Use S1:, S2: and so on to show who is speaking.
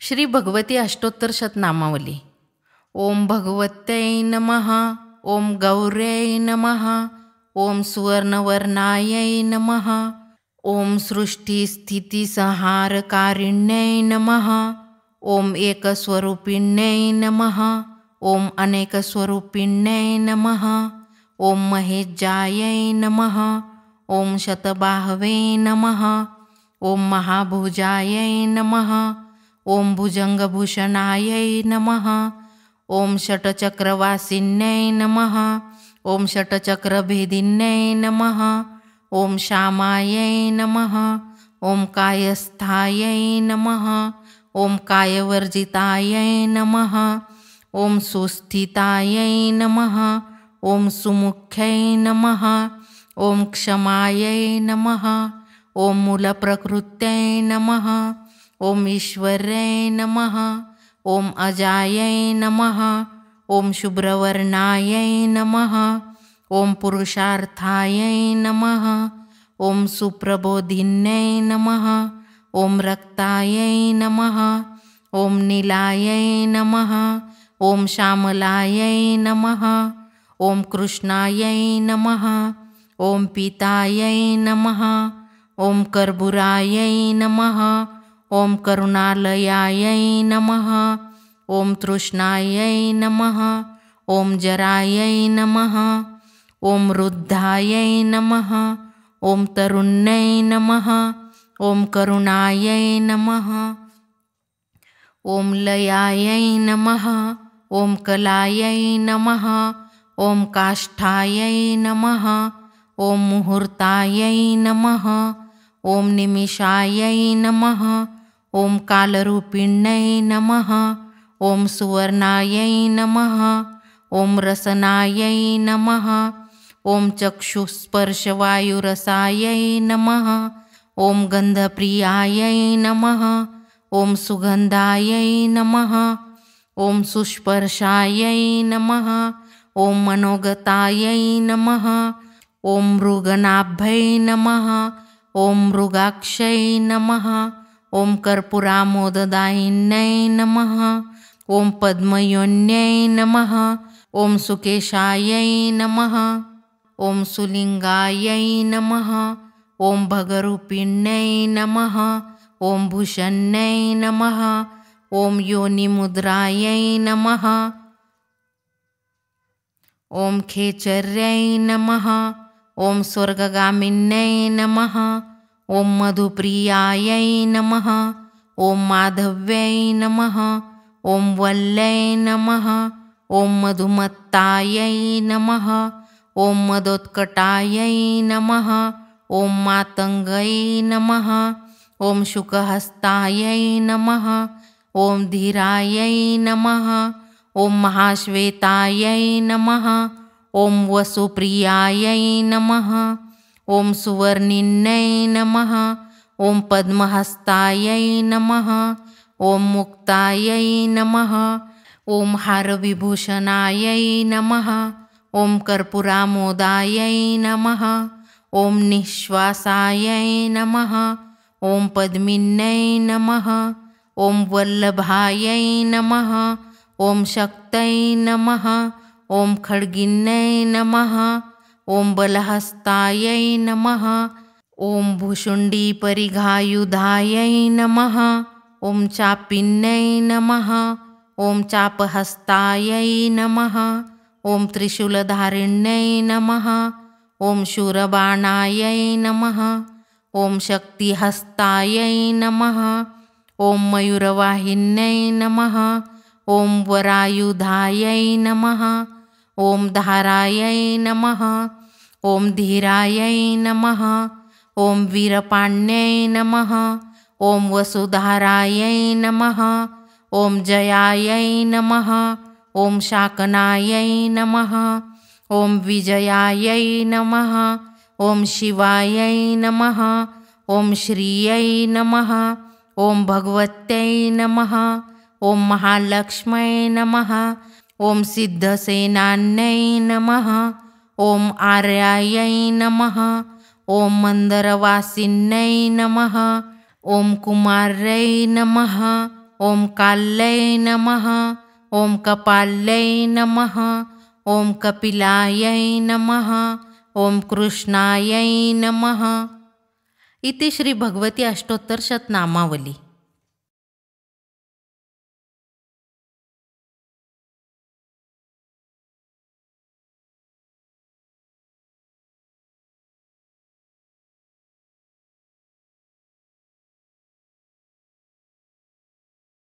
S1: श्री भगवती अष्टोत्तर शतनामावली। ओम भगवते नमः। ओम गौर्यै नमः। ओम सुवर्णवर्णायै नमः। ओम सृष्टिस्थितिसंहारकारिण्यै नमः। ओम एकस्वरूपिण्यै नमः। ओम अनेकस्वरूपिण्यै नमः। ओम महेज्जायै नमः। ओम शतबाहवे नमः। ओम महाभुजायै नमः। ओम भुजंगभूषणायै नमः। ओम षट्चक्रवासिन्यै नमः। ओम षट्चक्रभेदिन्यै नमः। ओम श्यामायै नमः। ओम कायस्थायै नमः। ओम कायवर्जितायै नमः। ओम सुस्थितायै नमः। ओम सुमुख्यै नमः। ओम क्षमायै नमः। ओम मूलप्रकृत्यै नमः। ओम ईश्वर्यै नमः। ओम अजायै नमः। ओम शुभ्रवर्णायै नमः। ओम पुरुषार्थायै नमः। ओम सुप्रबोधिन्यै नमः। ओम रक्तायै नमः। ओम नीलायै नमः। ओम श्यामलायै नमः। ओम कृष्णायै नमः। ओम पीतायै नमः। ओम कर्पूरायै नमः। ओम करुणालयायै नमः। ओम तृष्णायै नमः। ओम जरायै नमः। ओम रुद्धायै नमः। ओम तरुण्यै नमः। ओम करुणायै नमः। ओम लयायै नमः। ओम कलायै नमः। ओम काष्ठायै नमः। ओम मुहूर्तायै नमः। ओम निमिषायै नमः। ओम कालरूपिण्यै नमः। ओम सुवर्णायै नमः। ओम रसनायै नमः। ओम चक्षुस्पर्शवायुरसायै नमः। ओम गन्धप्रियायै नमः। ओम सुगन्धायै नमः। ओम सुस्पर्शायै नमः। ओम मनोगतायै नमः। ओम मृगनाभै नमः। ओम मृगाक्षै नमः। ओम कर्पूरामोददायिन्यै नमः। ओम पद्मयोन्यै नमः। ओम सुकेशायै नमः। ओम सुलिंगायै नमः। ओम भगरूपिण्यै नमः। ओम भूषण्यै नमः। ओम योनिमुद्रायै नमः। ओम खेचर्यै नमः। ओम स्वर्गगामिन्यै नमः। ओम मधुप्रियायै नमः। ओम माधव्यै नमः। ओम वल्लै नमः। ओम मधुमत्तायै नमः। ओम मदोत्कटायै नमः। ओम मातंगै नमः। ओम शुकहस्तायै नमः। ओम धीरायै नमः। ओम महाश्वेतायै नमः। ओम वसुप्रियायै नमः। ओम सुवर्णिन्यै नमः। ओम पद्महस्तायै नमः। ओम मुक्तायै नमः। ओम हारविभूषणायै नमः। ओम कर्पूरामोदायै नमः। ओम निःश्वासायै नमः। ओम पद्मिन्यै नमः। ओम वल्लभायै नमः। ओम शक्त्यै नमः। ओम खड्गिन्यै नमः। ओम बलहस्तायै नमः। ओम भुशुण्डीपरिघायुधायै नमः। ओम चापिन्यै नमः। ओम चापहस्तायै नमः। ओम त्रिशूलधारिण्यै नमः। ओम शूरबाणायै नमः। ओम शक्तिहस्तायै नमः। ओम मयूरवाहिन्यै नमः। ओम वरायुधायै नमः। ओम धारायै नमः। ओम धीरायै नमः। ओम वीरपाण्यै नमः। ओम वसुधारायै नमः। ओम जयायै नमः। ओम शाकनायै नमः। ओम विजयायै नमः। ओम शिवायै नमः। ओम श्रियै नमः। ओम भगवत्यै नमः। ओम महालक्ष्म्यै नमः। ओम सिद्धसेनान्यै नमः। ओम आर्यायै नमः। ओम मंदरवासिन्यै नमः। ओम कुमार्यै नमः। ॐ काल्यै नमः, ॐ कपाल्यै नमः, ॐ कपिलायै नमः, ॐ कृष्णायै नमः। इति श्री भगवती अष्टोत्तर शतनामावली।